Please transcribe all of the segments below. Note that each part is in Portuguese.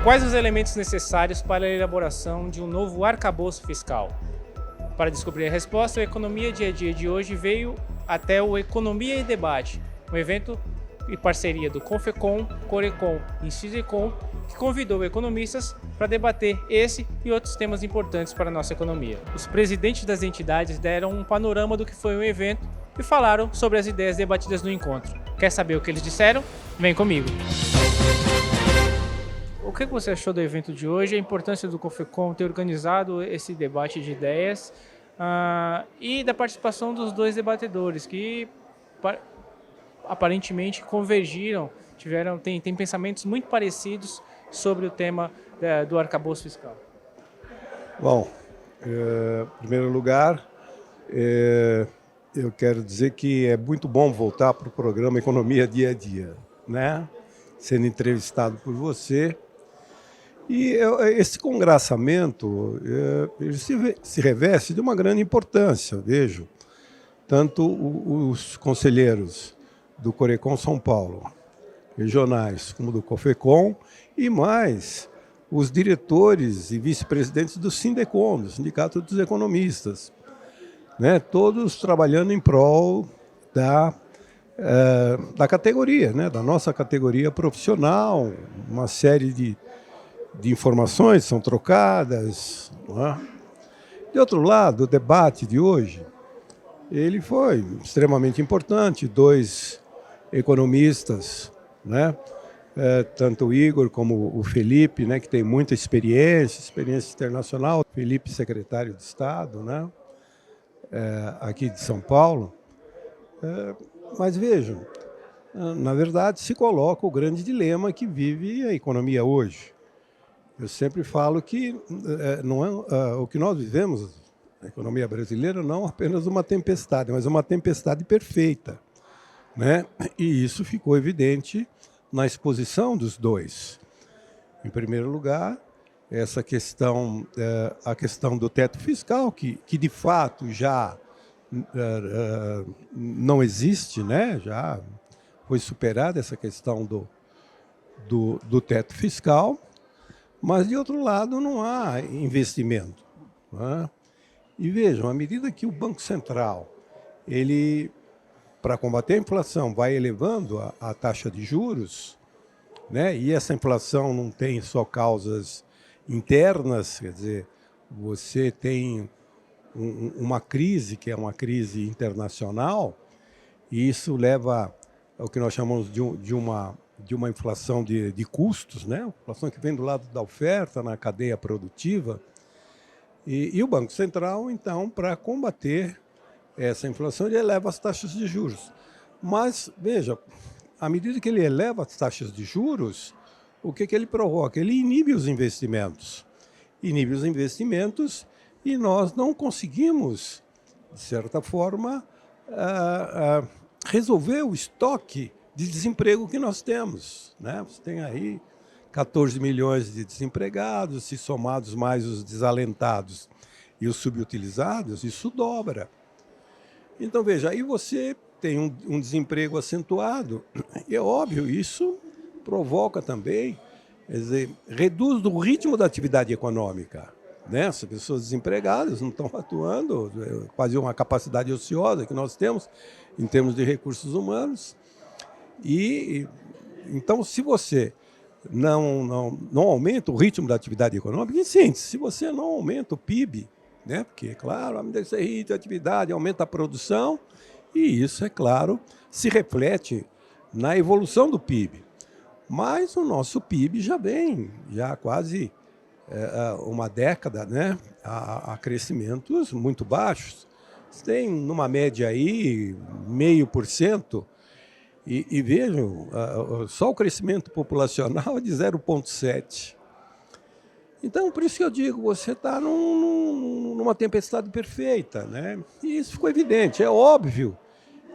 Quais os elementos necessários para a elaboração de um novo arcabouço fiscal? Para descobrir a resposta, o Economia Dia a Dia de hoje veio até o Economia e Debate, um evento e parceria do Confecom, Corecom e Cisecom, que convidou economistas para debater esse e outros temas importantes para a nossa economia. Os presidentes das entidades deram um panorama do que foi o evento e falaram sobre as ideias debatidas no encontro. Quer saber o que eles disseram? Vem comigo! O que você achou do evento de hoje, a importância do Confecom ter organizado esse debate de ideias e da participação dos dois debatedores que aparentemente convergiram, têm pensamentos muito parecidos sobre o tema do arcabouço fiscal? Bom, em primeiro lugar, eu quero dizer que é muito bom voltar para o programa Economia Dia a Dia, né? Sendo entrevistado por você. E esse congraçamento ele se reveste de uma grande importância, vejo. Tanto os conselheiros do Corecom São Paulo, regionais, como do Confecom, e mais os diretores e vice-presidentes do Sindecom, do Sindicato dos Economistas, né? Todos trabalhando em prol da categoria, né? Da nossa categoria profissional, uma série de informações são trocadas. Não é? De outro lado, o debate de hoje, ele foi extremamente importante, dois economistas, né? Tanto o Igor como o Felipe, né, que tem muita experiência internacional, Felipe secretário de Estado, né, aqui de São Paulo. Mas vejam, na verdade se coloca o grande dilema que vive a economia hoje. Eu sempre falo que não é, o que nós vivemos, a economia brasileira, não apenas uma tempestade, mas uma tempestade perfeita, né? E isso ficou evidente na exposição dos dois. Em primeiro lugar, essa questão, a questão do teto fiscal, que de fato já não existe, né? Já foi superada essa questão do teto fiscal, mas de outro lado não há investimento. Né? E vejam, à medida que o Banco Central, ele, para combater a inflação, vai elevando a taxa de juros, né? E essa inflação não tem só causas internas, quer dizer, você tem uma crise que é uma crise internacional, e isso leva ao que nós chamamos de uma inflação de custos, né? Inflação que vem do lado da oferta na cadeia produtiva. E o Banco Central, então, para combater essa inflação, ele eleva as taxas de juros. Mas, veja, à medida que ele eleva as taxas de juros, o que ele provoca? Ele inibe os investimentos. Inibe os investimentos e nós não conseguimos, de certa forma, resolver o estoque de desemprego que nós temos. Né? Você tem aí 14 milhões de desempregados, se somados mais os desalentados e os subutilizados, isso dobra. Então, veja, aí você tem um desemprego acentuado, e é óbvio, isso provoca também, quer dizer, reduz o ritmo da atividade econômica. Né? As pessoas desempregadas não estão atuando, quase uma capacidade ociosa que nós temos em termos de recursos humanos. E então, se você não aumenta o ritmo da atividade econômica, em síntese, se você não aumenta o PIB, né? Porque, claro, aumenta esse ritmo de atividade, aumenta a produção, e isso, é claro, se reflete na evolução do PIB. Mas o nosso PIB já vem, já há quase uma década, né? A crescimentos muito baixos. Você tem, numa média aí, 0,5%, e vejam, só o crescimento populacional é de 0,7%. Então, por isso que eu digo, você está numa tempestade perfeita, né? E isso ficou evidente. É óbvio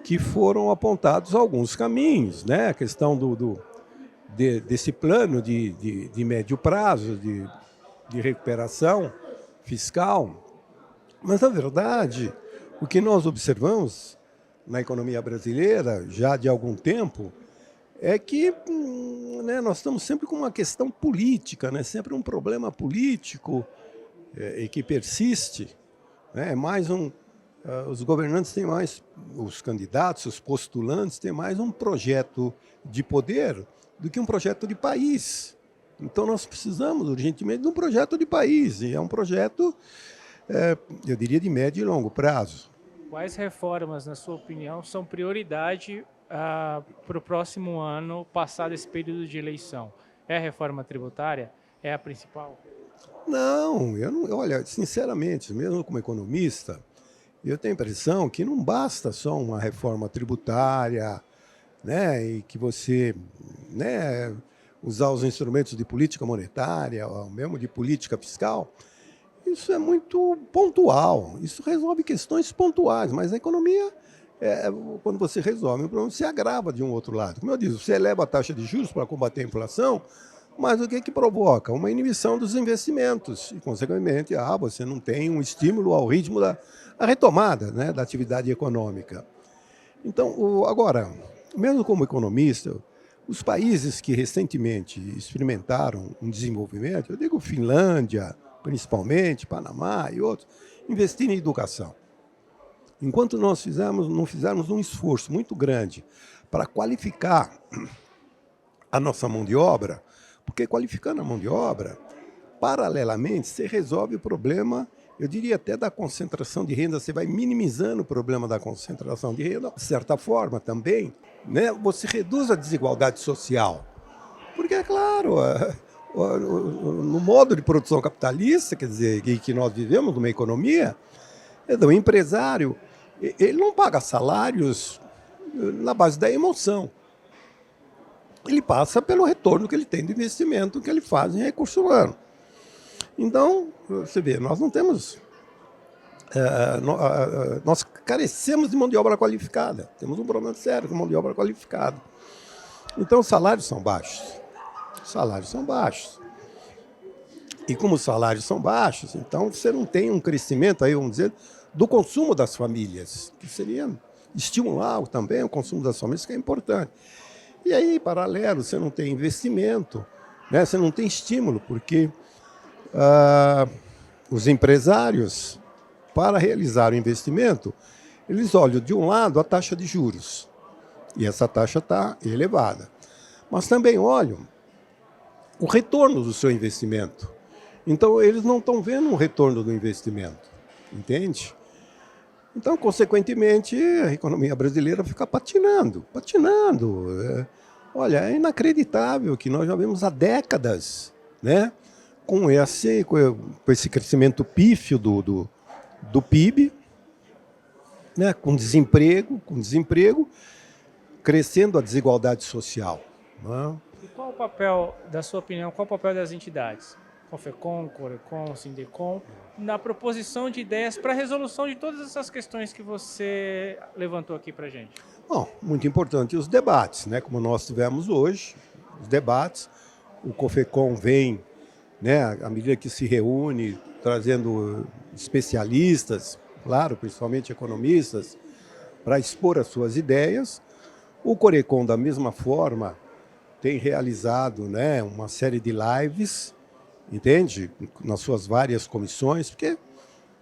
que foram apontados alguns caminhos, né? A questão desse plano de médio prazo, de recuperação fiscal. Mas, na verdade, o que nós observamos na economia brasileira, já de algum tempo, é que né, nós estamos sempre com uma questão política, né, sempre um problema político e que persiste. Né, é mais os governantes têm mais, os candidatos, os postulantes têm mais um projeto de poder do que um projeto de país. Então nós precisamos urgentemente de um projeto de país, e é um projeto, eu diria, de médio e longo prazo. Quais reformas, na sua opinião, são prioridade para o próximo ano, passado esse período de eleição? É a reforma tributária? É a principal? Não, olha, sinceramente, mesmo como economista, eu tenho a impressão que não basta só uma reforma tributária, né, e que você, né, usar os instrumentos de política monetária, ou mesmo de política fiscal. Isso é muito pontual, isso resolve questões pontuais, mas a economia, quando você resolve um problema, você agrava de um outro lado. Como eu disse, você eleva a taxa de juros para combater a inflação, mas o que provoca? Uma inibição dos investimentos e, consequentemente, você não tem um estímulo ao ritmo da retomada, né, da atividade econômica. Então, agora, mesmo como economista, os países que recentemente experimentaram um desenvolvimento, eu digo Finlândia, principalmente, Panamá e outros, investiram em educação. Enquanto nós não fizermos um esforço muito grande para qualificar a nossa mão de obra, porque qualificando a mão de obra, paralelamente, você resolve o problema, eu diria até da concentração de renda, você vai minimizando o problema da concentração de renda, de certa forma também, né, você reduz a desigualdade social. Porque, é claro, no modo de produção capitalista, quer dizer, que nós vivemos numa economia, o empresário, ele não paga salários na base da emoção. Ele passa pelo retorno que ele tem do investimento que ele faz em recurso humano. Então, você vê, nós não temos... nós carecemos de mão de obra qualificada. Temos um problema sério com mão de obra qualificada. Então, os salários são baixos. Os salários são baixos. E como os salários são baixos, então você não tem um crescimento, aí vamos dizer, do consumo das famílias, que seria estimular também o consumo das famílias, que é importante. E aí, paralelo, você não tem investimento, né? Você não tem estímulo, porque os empresários, para realizar o investimento, eles olham de um lado a taxa de juros, e essa taxa está elevada. Mas também olham o retorno do seu investimento. Então, eles não estão vendo um retorno do investimento, entende? Então, consequentemente, a economia brasileira fica patinando. Olha, é inacreditável que nós já vemos há décadas, né, com esse crescimento pífio do PIB, né, com desemprego, crescendo a desigualdade social. Né? E qual o papel, da sua opinião, qual o papel das entidades? COFECOM, CORECOM, SINDECOM, na proposição de ideias para a resolução de todas essas questões que você levantou aqui para a gente? Bom, muito importante os debates, né? Como nós tivemos hoje, os debates. O COFECOM vem, né, à medida que se reúne, trazendo especialistas, claro, principalmente economistas, para expor as suas ideias. O CORECOM, da mesma forma, tem realizado, né, uma série de lives, entende? Nas suas várias comissões, porque,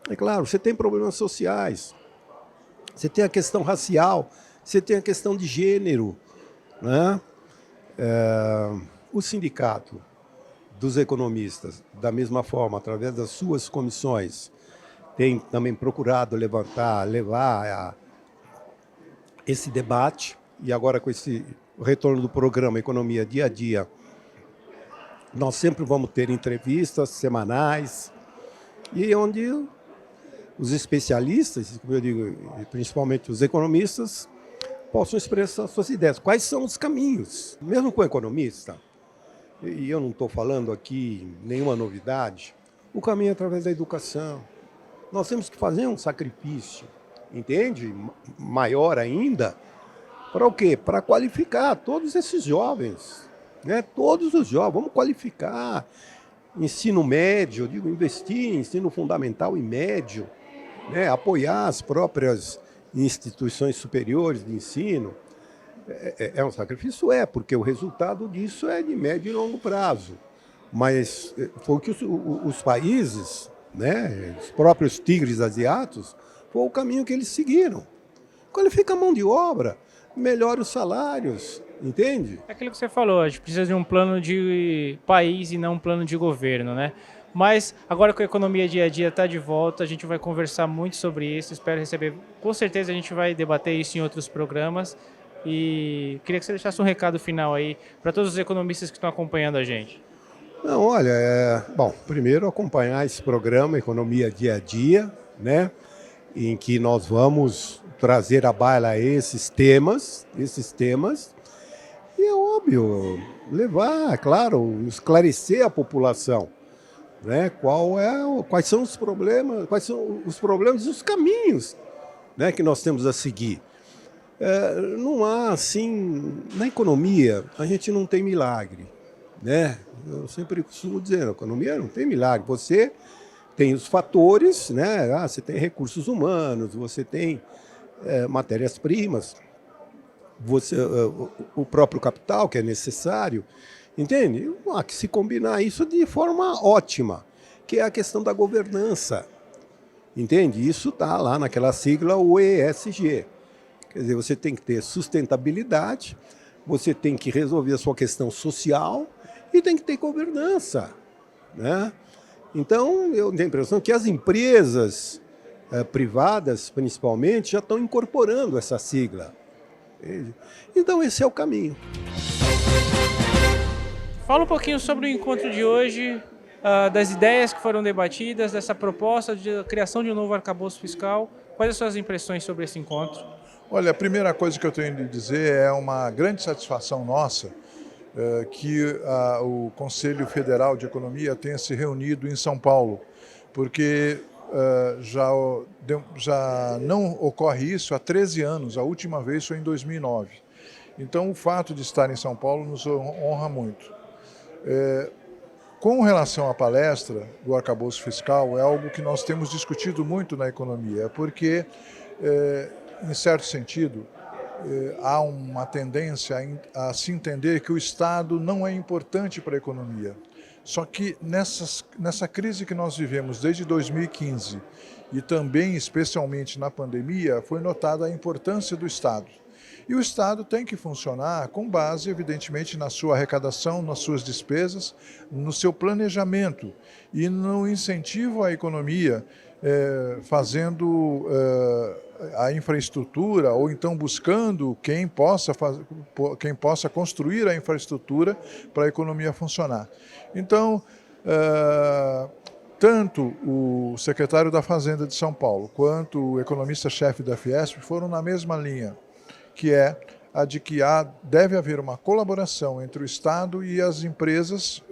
é claro, você tem problemas sociais, você tem a questão racial, você tem a questão de gênero, né? O sindicato dos economistas, da mesma forma, através das suas comissões, tem também procurado levar esse debate, e agora com esse retorno do programa Economia Dia a Dia, nós sempre vamos ter entrevistas semanais, e onde os especialistas, como eu digo, principalmente os economistas, possam expressar suas ideias. Quais são os caminhos? Mesmo com o economista, e eu não estou falando aqui nenhuma novidade, o caminho é através da educação. Nós temos que fazer um sacrifício, entende? Maior ainda, para o quê? Para qualificar todos esses jovens, né? Todos os jovens, vamos qualificar. Ensino médio, digo, investir em ensino fundamental e médio, né? Apoiar as próprias instituições superiores de ensino, É um sacrifício? É, porque o resultado disso é de médio e longo prazo. Mas foi o que os países, né, os próprios tigres asiáticos, foi o caminho que eles seguiram. Qualifica a mão de obra, melhora os salários, entende? É aquilo que você falou, a gente precisa de um plano de país e não um plano de governo, né? Mas agora que a economia dia a dia está de volta, a gente vai conversar muito sobre isso, espero receber, com certeza a gente vai debater isso em outros programas e queria que você deixasse um recado final aí para todos os economistas que estão acompanhando a gente. Não, olha, bom, primeiro acompanhar esse programa Economia Dia a Dia, né, em que nós vamos trazer à baila esses temas, e é óbvio, levar, claro, esclarecer a população, né, quais são os problemas e os caminhos, né, que nós temos a seguir. Não há, assim, na economia, a gente não tem milagre, né? Eu sempre costumo dizer, na economia não tem milagre. Você tem os fatores, né? Você tem recursos humanos, você tem matérias-primas, o próprio capital que é necessário, entende? Há que se combinar isso de forma ótima, que é a questão da governança, entende? Isso está lá naquela sigla, o ESG. Quer dizer, você tem que ter sustentabilidade, você tem que resolver a sua questão social e tem que ter governança, né? Então, eu tenho a impressão que as empresas privadas, principalmente, já estão incorporando essa sigla. Entende? Então, esse é o caminho. Fala um pouquinho sobre o encontro de hoje, das ideias que foram debatidas, dessa proposta de criação de um novo arcabouço fiscal. Quais as suas impressões sobre esse encontro? Olha, a primeira coisa que eu tenho de dizer é uma grande satisfação nossa que o Conselho Federal de Economia tenha se reunido em São Paulo, porque já não ocorre isso há 13 anos, a última vez foi em 2009. Então, o fato de estar em São Paulo nos honra muito. Com relação à palestra do arcabouço fiscal, é algo que nós temos discutido muito na economia, porque, em certo sentido, há uma tendência a se entender que o Estado não é importante para a economia. Só que nessa crise que nós vivemos desde 2015 e também especialmente na pandemia, foi notada a importância do Estado. E o Estado tem que funcionar com base, evidentemente, na sua arrecadação, nas suas despesas, no seu planejamento e no incentivo à economia, fazendo a infraestrutura ou então buscando quem possa construir a infraestrutura para a economia funcionar. Então, tanto o secretário da Fazenda de São Paulo quanto o economista-chefe da Fiesp foram na mesma linha, que é a de que deve haver uma colaboração entre o Estado e as empresas,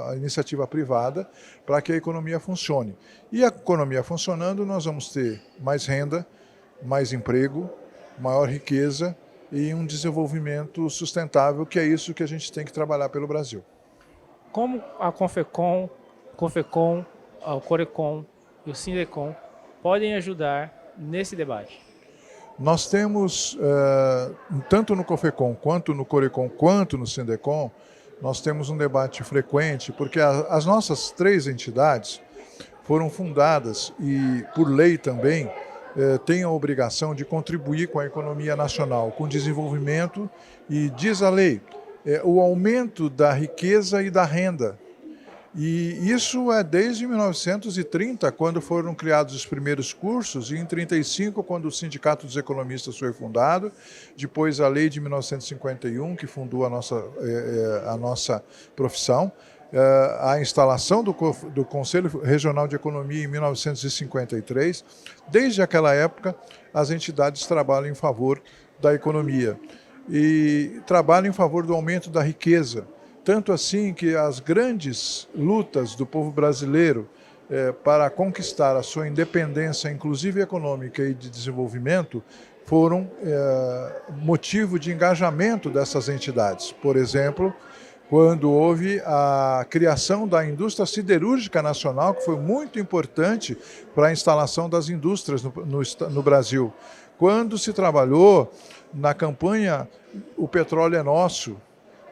a iniciativa privada, para que a economia funcione. E a economia funcionando, nós vamos ter mais renda, mais emprego, maior riqueza e um desenvolvimento sustentável, que é isso que a gente tem que trabalhar pelo Brasil. Como a Confecom, o Corecon e o Sindecom podem ajudar nesse debate? Nós temos, tanto no Confecom, quanto no Corecon, quanto no Sindecom, nós temos um debate frequente, porque as nossas três entidades foram fundadas e, por lei também, têm a obrigação de contribuir com a economia nacional, com desenvolvimento e, diz a lei, o aumento da riqueza e da renda. E isso é desde 1930, quando foram criados os primeiros cursos, e em 1935, quando o Sindicato dos Economistas foi fundado, depois a lei de 1951, que fundou a nossa profissão, a instalação do Conselho Regional de Economia em 1953. Desde aquela época, as entidades trabalham em favor da economia e trabalham em favor do aumento da riqueza. Tanto assim que as grandes lutas do povo brasileiro para conquistar a sua independência, inclusive econômica e de desenvolvimento, foram motivo de engajamento dessas entidades. Por exemplo, quando houve a criação da indústria siderúrgica nacional, que foi muito importante para a instalação das indústrias no Brasil. quando se trabalhou na campanha O Petróleo é Nosso,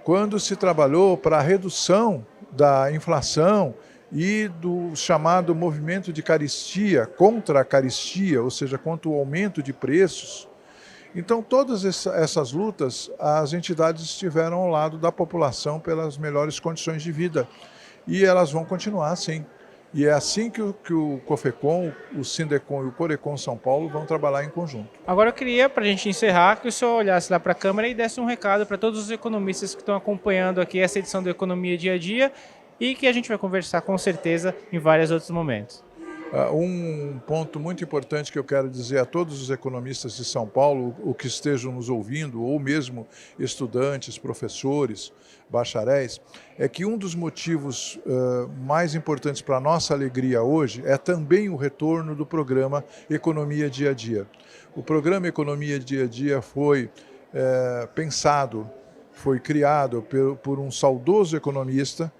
quando se trabalhou para a redução da inflação e do chamado movimento de caristia, contra a caristia, ou seja, contra o aumento de preços. Então, todas essas lutas, as entidades estiveram ao lado da população pelas melhores condições de vida. E elas vão continuar assim. E é assim que o COFECON, o Sindecom e o Corecon São Paulo vão trabalhar em conjunto. Agora eu queria, para a gente encerrar, que o senhor olhasse lá para a câmera e desse um recado para todos os economistas que estão acompanhando aqui essa edição do Economia Dia a Dia e que a gente vai conversar com certeza em vários outros momentos. Um ponto muito importante que eu quero dizer a todos os economistas de São Paulo, o que estejam nos ouvindo, ou mesmo estudantes, professores, bacharéis, é que um dos motivos mais importantes para a nossa alegria hoje é também o retorno do programa Economia Dia a Dia. O programa Economia Dia a Dia foi pensado, foi criado por um saudoso economista,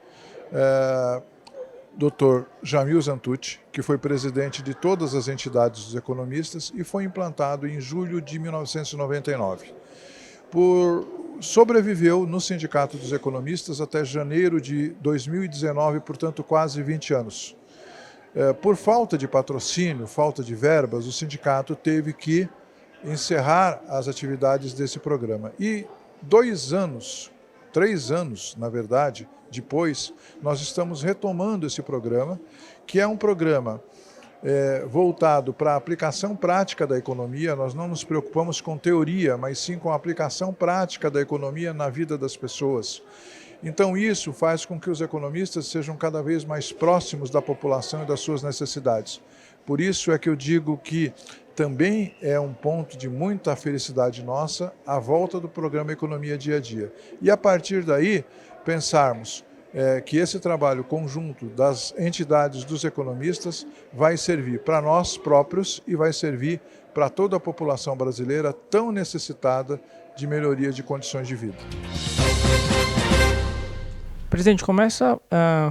Dr. Jamil Zantucci, que foi presidente de todas as entidades dos economistas e foi implantado em julho de 1999. Sobreviveu no Sindicato dos Economistas até janeiro de 2019, portanto quase 20 anos. Por falta de patrocínio, falta de verbas, o sindicato teve que encerrar as atividades desse programa. E 3 anos, na verdade, depois, nós estamos retomando esse programa, que é um programa voltado para a aplicação prática da economia. Nós não nos preocupamos com teoria, mas sim com a aplicação prática da economia na vida das pessoas. Então isso faz com que os economistas sejam cada vez mais próximos da população e das suas necessidades. Por isso é que eu digo que também é um ponto de muita felicidade nossa a volta do programa Economia Dia a Dia. E a partir daí, pensarmos que esse trabalho conjunto das entidades dos economistas vai servir para nós próprios e vai servir para toda a população brasileira tão necessitada de melhoria de condições de vida. Presidente, começa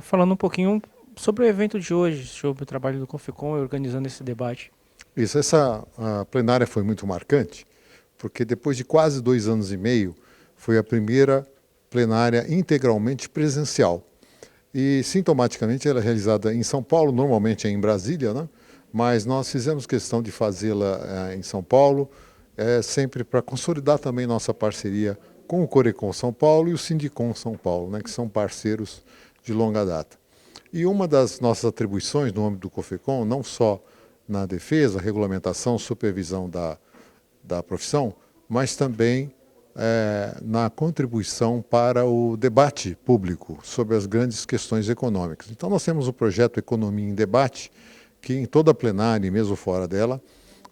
falando um pouquinho sobre o evento de hoje, sobre o trabalho do COFECON e organizando esse debate. Isso, a plenária foi muito marcante, porque depois de quase 2 anos e meio, foi a primeira plenária integralmente presencial. E, sintomaticamente, ela é realizada em São Paulo, normalmente é em Brasília, né? Mas nós fizemos questão de fazê-la em São Paulo, sempre para consolidar também nossa parceria com o Corecon São Paulo e o Sindicom São Paulo, né? Que são parceiros de longa data. E uma das nossas atribuições no âmbito do COFECON, não só na defesa, regulamentação, supervisão da profissão, mas também na contribuição para o debate público sobre as grandes questões econômicas. Então nós temos o projeto Economia em Debate, que em toda a plenária e mesmo fora dela,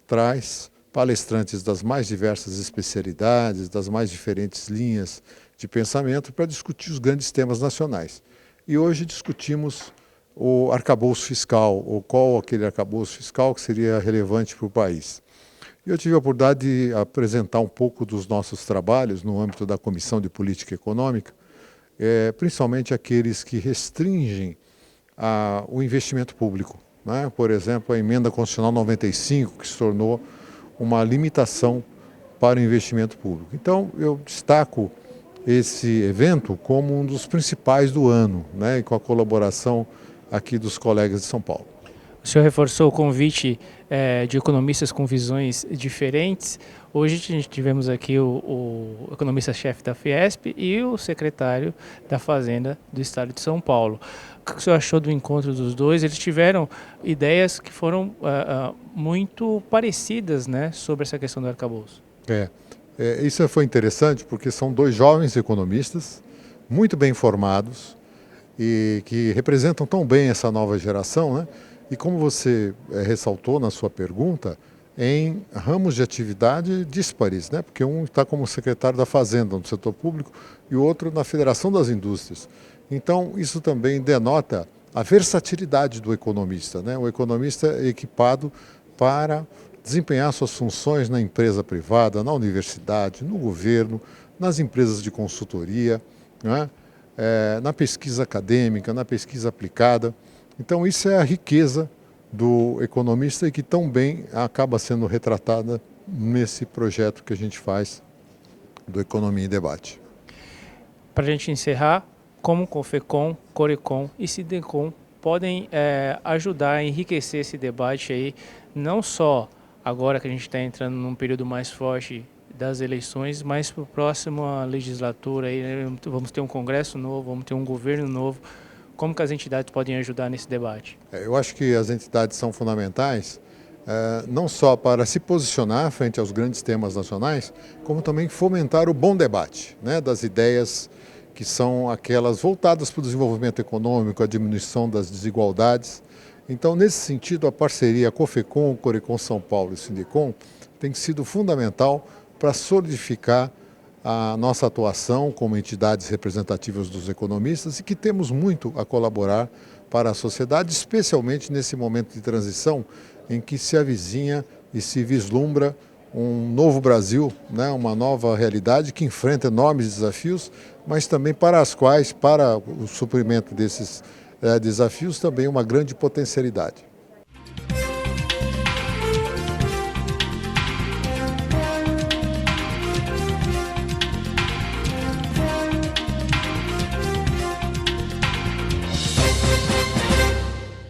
traz palestrantes das mais diversas especialidades, das mais diferentes linhas de pensamento para discutir os grandes temas nacionais. E hoje discutimos o arcabouço fiscal, ou qual aquele arcabouço fiscal que seria relevante para o país. Eu tive a oportunidade de apresentar um pouco dos nossos trabalhos no âmbito da Comissão de Política Econômica, principalmente aqueles que restringem o investimento público, né? Por exemplo, a Emenda Constitucional 95, que se tornou uma limitação para o investimento público. Então, eu destaco esse evento como um dos principais do ano, né? E com a colaboração aqui dos colegas de São Paulo. O senhor reforçou o convite de economistas com visões diferentes. Hoje a gente tivemos aqui o economista-chefe da Fiesp e o secretário da Fazenda do Estado de São Paulo. O que o senhor achou do encontro dos dois? Eles tiveram ideias que foram muito parecidas, né, sobre essa questão do arcabouço. Isso foi interessante porque são 2 jovens economistas, muito bem formados e que representam tão bem essa nova geração, né? E como você ressaltou na sua pergunta, em ramos de atividade díspares, né? Porque um está como secretário da Fazenda no setor público e o outro na Federação das Indústrias. Então, isso também denota a versatilidade do economista, né? O economista é equipado para desempenhar suas funções na empresa privada, na universidade, no governo, nas empresas de consultoria, né? Na pesquisa acadêmica, na pesquisa aplicada. Então isso é a riqueza do economista e que tão bem acaba sendo retratada nesse projeto que a gente faz do Economia em Debate. Para a gente encerrar, como COFECOM, CORECOM e SINDECOM podem ajudar a enriquecer esse debate aí, não só agora que a gente está entrando num período mais forte das eleições, mas para a próxima legislatura, aí, vamos ter um Congresso novo, vamos ter um governo novo. Como que as entidades podem ajudar nesse debate? Eu acho que as entidades são fundamentais, não só para se posicionar frente aos grandes temas nacionais, como também fomentar o bom debate, né, das ideias que são aquelas voltadas para o desenvolvimento econômico, a diminuição das desigualdades. Então, nesse sentido, a parceria COFECOM, CORECOM São Paulo e SINDECOM tem sido fundamental para solidificar a nossa atuação como entidades representativas dos economistas e que temos muito a colaborar para a sociedade, especialmente nesse momento de transição em que se avizinha e se vislumbra um novo Brasil, né, uma nova realidade que enfrenta enormes desafios, mas também para o suprimento desses desafios, também uma grande potencialidade.